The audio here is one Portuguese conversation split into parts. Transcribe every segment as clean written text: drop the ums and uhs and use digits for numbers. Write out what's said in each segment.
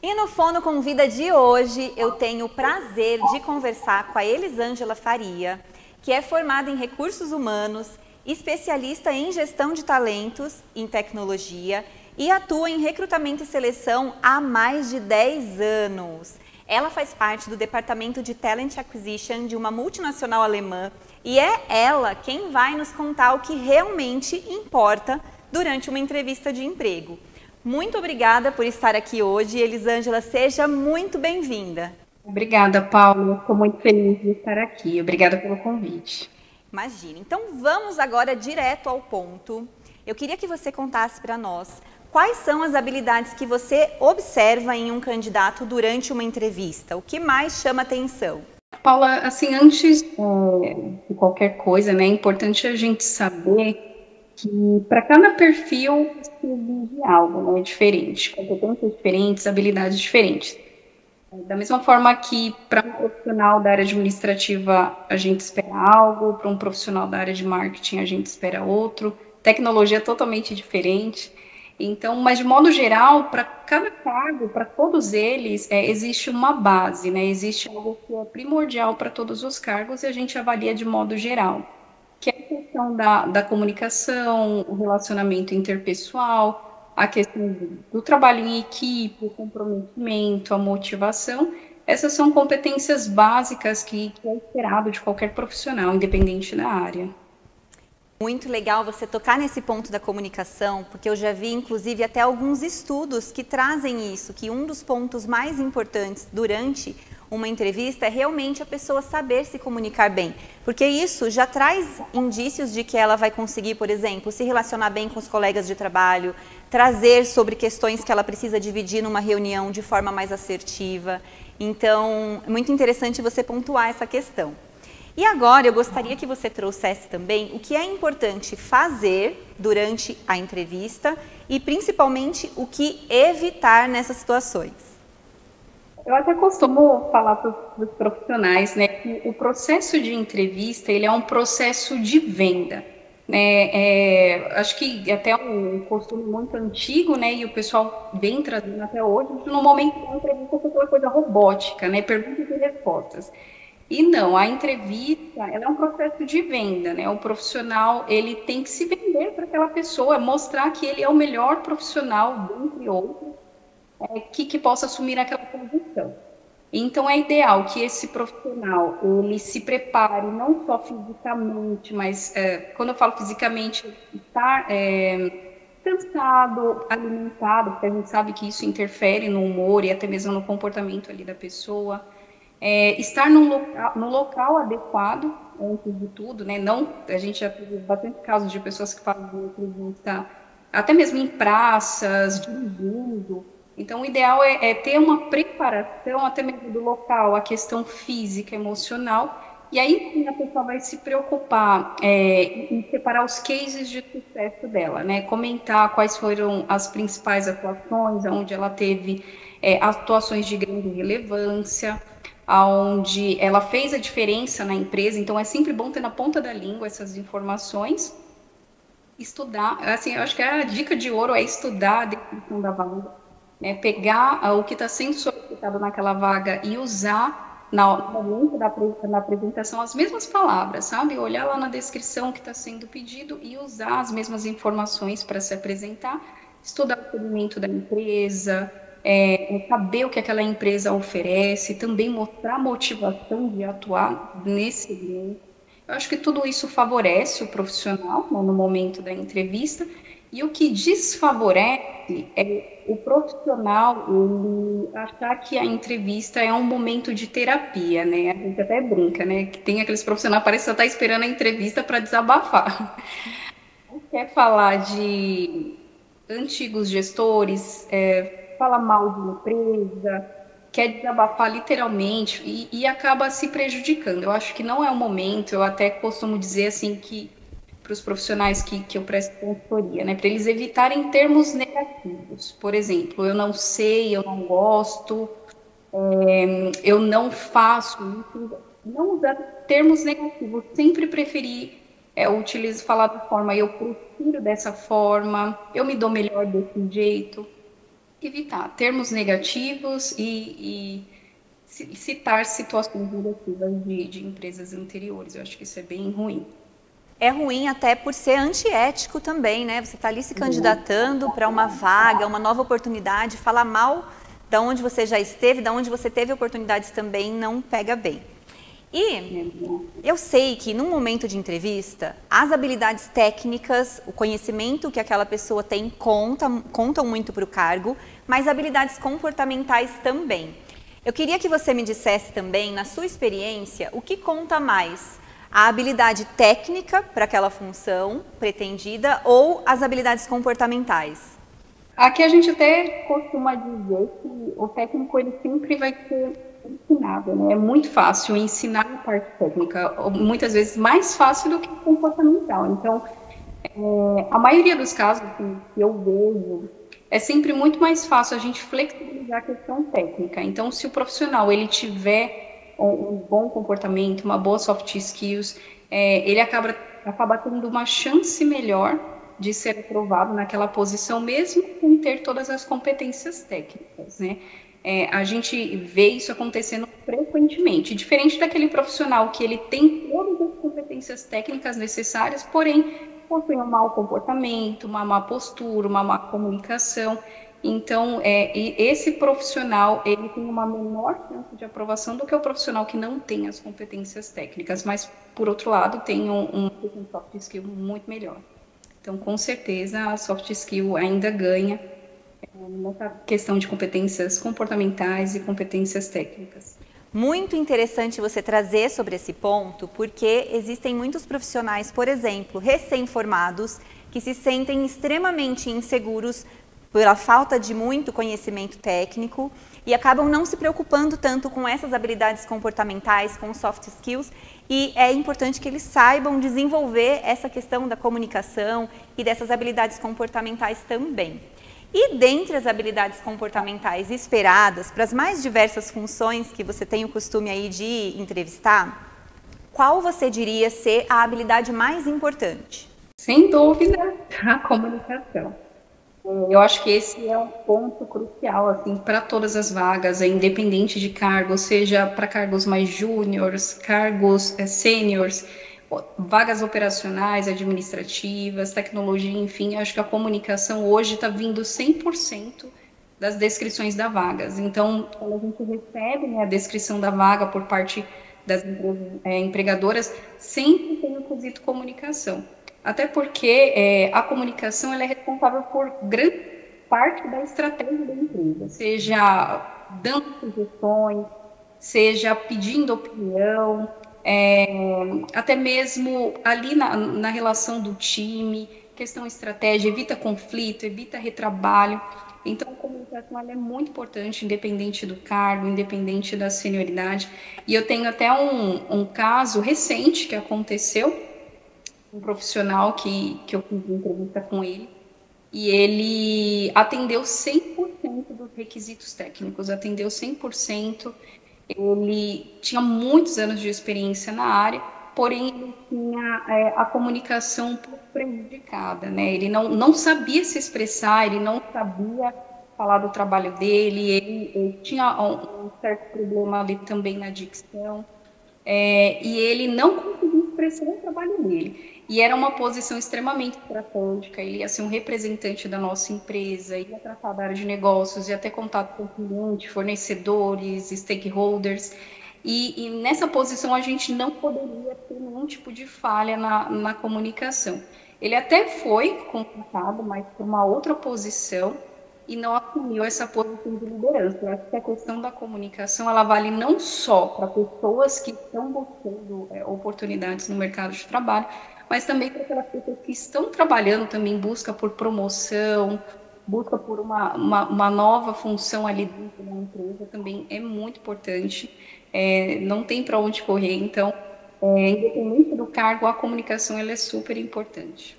E no Fono Convida de hoje, eu tenho o prazer de conversar com a Elisângela Faria, que é formada em Recursos Humanos, especialista em Gestão de Talentos em Tecnologia e atua em recrutamento e seleção há mais de 10 anos. Ela faz parte do Departamento de Talent Acquisition de uma multinacional alemã e é ela quem vai nos contar o que realmente importa durante uma entrevista de emprego. Muito obrigada por estar aqui hoje. Elisângela, seja muito bem-vinda. Obrigada, Paulo. Estou muito feliz de estar aqui. Obrigada pelo convite. Imagina. Então, vamos agora direto ao ponto. Eu queria que você contasse para nós quais são as habilidades que você observa em um candidato durante uma entrevista. O que mais chama atenção? Paula, assim, antes de qualquer coisa, né, é importante a gente saber que para cada perfil se exige algo, né, diferente, competências diferentes, habilidades diferentes. Da mesma forma que para um profissional da área administrativa a gente espera algo, para um profissional da área de marketing a gente espera outro, tecnologia é totalmente diferente. Então, mas de modo geral, para cada cargo, para todos eles, existe uma base, né? Existe algo que é primordial para todos os cargos e a gente avalia de modo geral, que é a questão da comunicação, o relacionamento interpessoal, a questão do trabalho em equipe, o comprometimento, a motivação. Essas são competências básicas que é esperado de qualquer profissional, independente da área. Muito legal você tocar nesse ponto da comunicação, porque eu já vi, inclusive, até alguns estudos que trazem isso, que um dos pontos mais importantes durante uma entrevista é realmente a pessoa saber se comunicar bem, porque isso já traz indícios de que ela vai conseguir, por exemplo, se relacionar bem com os colegas de trabalho, trazer sobre questões que ela precisa dividir numa reunião de forma mais assertiva. Então, é muito interessante você pontuar essa questão. E agora eu gostaria que você trouxesse também o que é importante fazer durante a entrevista e principalmente o que evitar nessas situações. Eu até costumo falar para os profissionais, né, que o processo de entrevista ele é um processo de venda, né? Acho que até um costume muito antigo, né, e o pessoal vem trazendo até hoje, no momento da entrevista foi aquela coisa robótica, né, perguntas e respostas. E não, a entrevista, ela é um processo de venda, né? O profissional, ele tem que se vender para aquela pessoa, mostrar que ele é o melhor profissional, dentre outros, que possa assumir aquela posição. Então, é ideal que esse profissional, ele se prepare, não só fisicamente, mas, quando eu falo fisicamente, estar cansado, alimentado, porque a gente sabe que isso interfere no humor e até mesmo no comportamento ali da pessoa. Estar no local adequado, antes de tudo, né? Não, a gente já teve bastante casos de pessoas que fazem entrevista até mesmo em praças, dirigindo. Então, o ideal é ter uma preparação até mesmo do local, a questão física, emocional, e aí sim a pessoa vai se preocupar em separar os cases de sucesso dela, né? Comentar quais foram as principais atuações, onde ela teve atuações de grande relevância, onde ela fez a diferença na empresa. Então, é sempre bom ter na ponta da língua essas informações. Estudar, assim, eu acho que a dica de ouro é estudar a definição da vaga, né? Pegar o que está sendo solicitado naquela vaga e usar no momento da apresentação as mesmas palavras, sabe? Olhar lá na descrição o que está sendo pedido e usar as mesmas informações para se apresentar, estudar o segmento da empresa, saber o que aquela empresa oferece, também mostrar a motivação de atuar nesse segmento. Eu acho que tudo isso favorece o profissional, né, no momento da entrevista, e o que desfavorece é o profissional ele achar que a entrevista é um momento de terapia, né? A gente até brinca, né? Que tem aqueles profissionais que parece que só está esperando a entrevista para desabafar. Quer falar de antigos gestores, fala mal de empresa, quer desabafar literalmente e acaba se prejudicando. Eu acho que não é o momento, eu até costumo dizer assim que para os profissionais que eu presto consultoria, né, para eles evitarem termos negativos. Por exemplo, eu não sei, eu não gosto, eu não faço isso. Não usar termos negativos, sempre preferir falar da forma eu prefiro dessa forma, eu me dou melhor desse jeito. evitar termos negativos e citar situações negativas de empresas anteriores. Eu acho que isso é bem ruim. É ruim até por ser antiético também, né? Você está ali se candidatando para uma vaga, uma nova oportunidade, falar mal da onde você já esteve, da onde você teve oportunidades também, não pega bem. E eu sei que num momento de entrevista, as habilidades técnicas, o conhecimento que aquela pessoa tem contam muito para o cargo, mas habilidades comportamentais também. Eu queria que você me dissesse também, na sua experiência, o que conta mais? A habilidade técnica para aquela função pretendida ou as habilidades comportamentais? Aqui a gente até costuma dizer que o técnico ele sempre vai ser ensinado, né? É muito fácil ensinar a parte técnica, muitas vezes mais fácil do que comportamental. Então, a maioria dos casos que eu vejo é sempre muito mais fácil a gente flexibilizar a questão técnica. Então, se o profissional ele tiver um bom comportamento, uma boa soft skills, ele acaba tendo uma chance melhor de ser aprovado naquela posição, mesmo sem ter todas as competências técnicas, né? A gente vê isso acontecendo frequentemente, diferente daquele profissional que ele tem todas as competências técnicas necessárias, porém possui um mau comportamento, uma má postura, uma má comunicação. Então, esse profissional ele tem uma menor chance de aprovação do que o profissional que não tem as competências técnicas, mas, por outro lado, tem um soft skill muito melhor. Então, com certeza, a soft skill ainda ganha nessa questão de competências comportamentais e competências técnicas. Muito interessante você trazer sobre esse ponto, porque existem muitos profissionais, por exemplo, recém-formados, que se sentem extremamente inseguros pela falta de muito conhecimento técnico e acabam não se preocupando tanto com essas habilidades comportamentais, com soft skills, e é importante que eles saibam desenvolver essa questão da comunicação e dessas habilidades comportamentais também. E dentre as habilidades comportamentais esperadas para as mais diversas funções que você tem o costume aí de entrevistar, qual você diria ser a habilidade mais importante? Sem dúvida, a comunicação. Eu acho que esse é um ponto crucial assim, para todas as vagas, independente de cargo, seja para cargos mais júniores, cargos sêniores, vagas operacionais, administrativas, tecnologia, enfim, acho que a comunicação hoje está vindo 100% das descrições das vagas. Então, quando a gente recebe, né, a descrição da vaga por parte das empregadoras, sempre tem o quesito comunicação. Até porque a comunicação ela é responsável por grande parte da estratégia da empresa, seja dando sugestões, seja pedindo opinião, até mesmo ali na relação do time, questão estratégia, evita conflito, evita retrabalho. Então, a comunicação ela é muito importante, independente do cargo, independente da senioridade. E eu tenho até um caso recente que aconteceu, um profissional que eu fiz entrevista com ele, e ele atendeu 100% dos requisitos técnicos, atendeu 100%, ele tinha muitos anos de experiência na área, porém ele tinha a comunicação um pouco prejudicada, né? Ele não sabia se expressar, ele não sabia falar do trabalho dele, ele tinha um certo problema ali também na dicção, e ele não conseguia expressar o trabalho dele. E era uma posição extremamente estratégica, ele ia ser um representante da nossa empresa, ia tratar da área de negócios, ia ter contato com clientes, fornecedores, stakeholders, e nessa posição a gente não poderia ter nenhum tipo de falha na comunicação. Ele até foi contratado, mas por uma outra posição, e não assumiu essa posição de liderança. Eu acho que a questão da comunicação, ela vale não só para pessoas que estão buscando oportunidades no mercado de trabalho, mas também para aquelas pessoas que estão trabalhando também, busca por promoção, busca por uma nova função ali dentro da empresa, também é muito importante, não tem para onde correr, então, independente do cargo, a comunicação ela é super importante.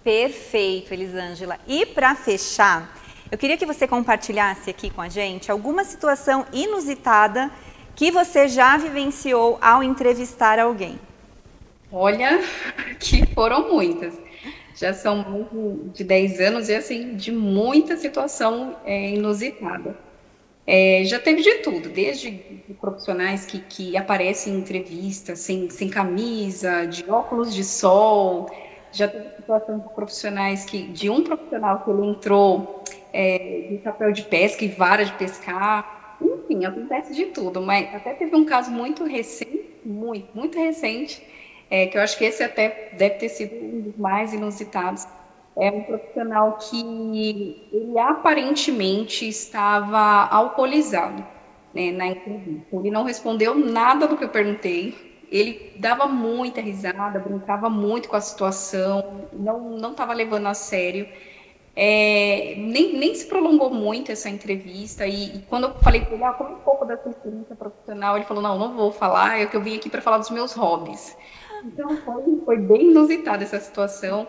Perfeito, Elisângela. E para fechar, eu queria que você compartilhasse aqui com a gente alguma situação inusitada que você já vivenciou ao entrevistar alguém. Olha, que foram muitas. já são mais de 10 anos e, assim, de muita situação inusitada. Já teve de tudo, desde profissionais que aparecem em entrevistas sem camisa, de óculos de sol, já teve situações de profissionais de um profissional que ele entrou de chapéu de pesca e vara de pescar, enfim, acontece de tudo, mas até teve um caso muito recente, muito recente, que eu acho que esse até deve ter sido um dos mais inusitados. É um profissional que ele aparentemente estava alcoolizado, né, na entrevista. Ele não respondeu nada do que eu perguntei. Ele dava muita risada, brincava muito com a situação, não estava levando a sério. Nem se prolongou muito essa entrevista. E quando eu falei para ele, como um pouco da sua experiência profissional, ele falou: não vou falar, é que eu vim aqui para falar dos meus hobbies. Então foi bem inusitada essa situação.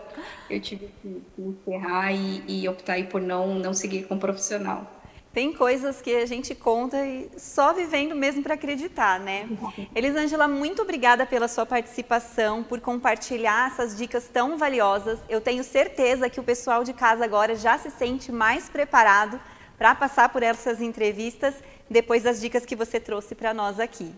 Eu tive que encerrar e optar aí por não seguir como profissional. Tem coisas que a gente conta e só vivendo mesmo para acreditar, né? Elisângela, muito obrigada pela sua participação, por compartilhar essas dicas tão valiosas. Eu tenho certeza que o pessoal de casa agora já se sente mais preparado para passar por essas entrevistas depois das dicas que você trouxe para nós aqui.